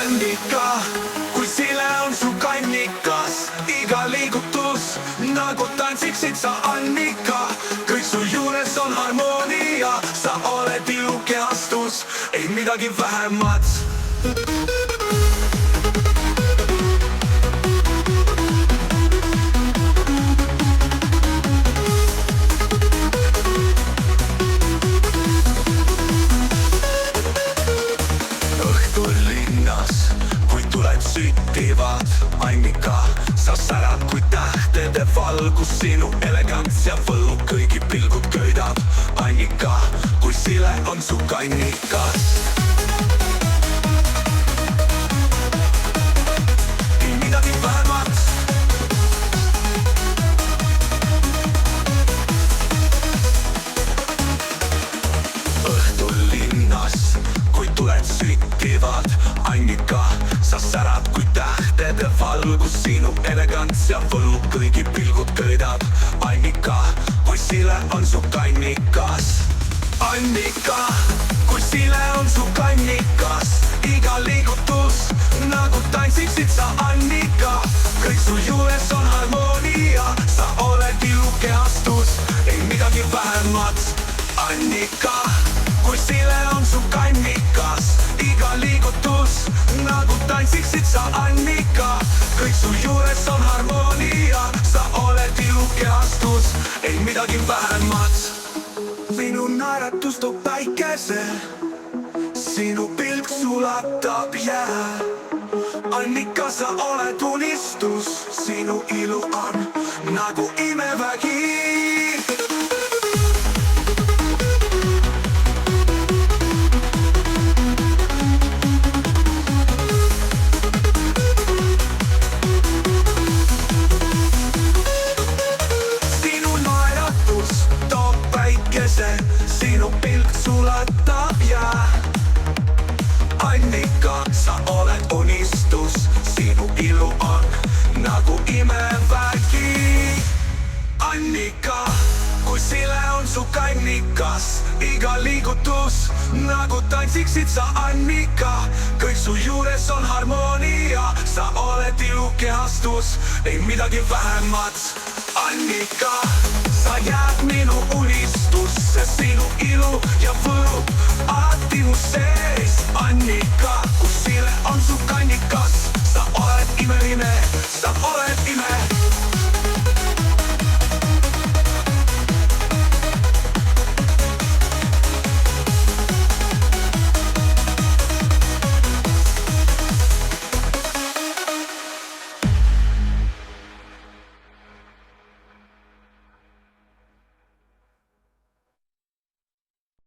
Annika, kui sile on su kannikas, iga liigutus nagu tantsiksid sa, Annika. kõik su juures on harmoonia, sa oled ilukehastus, ei midagi vähemat. Süttivad, Annika, sa särad kui tähtede valgus, sinu elegants ja võlub kõigi pilgud köidab. Annika, kui sile on su kannikas, ei midagi vähemat. õhtul linnas, kui tuled süttivad, Annika, sa särad kui tähtede valgus, sinu elegants ja võlub kõigi pilgud köidab. Annika, kui sile on su kannikas. Annika, kui sile on su kannikas, iga liigutus nagu tantsiksid sa, Annika. kõik su juures on harmoonia, sa oled ilukehastus, ei midagi vähemat. Annika, kui sile on su kannikas, iga liigutus nagu tantsiksid sa, Annika. kõik su juures on harmoonia, sa oled ilukehastus, ei midagi vähemat. minu naeratus toob päikese, sinu pilk sulatab jää. Annika, sa oled unistus, sinu ilu on nagu imevägi. Sinu pilk sulatab jää. Annika, sa oled unistus, sinu ilu on nagu imevägi. Annika, kui sile on su kannikas, iga liigutus nagu tantsiksid sa, Annika. kõik su juures on harmoonia, sa oled ilukehastus, ei midagi vähemat. Annika, sa jääd minu unistusse, sinu ilu ja võlub alati mu sees. Annika, kui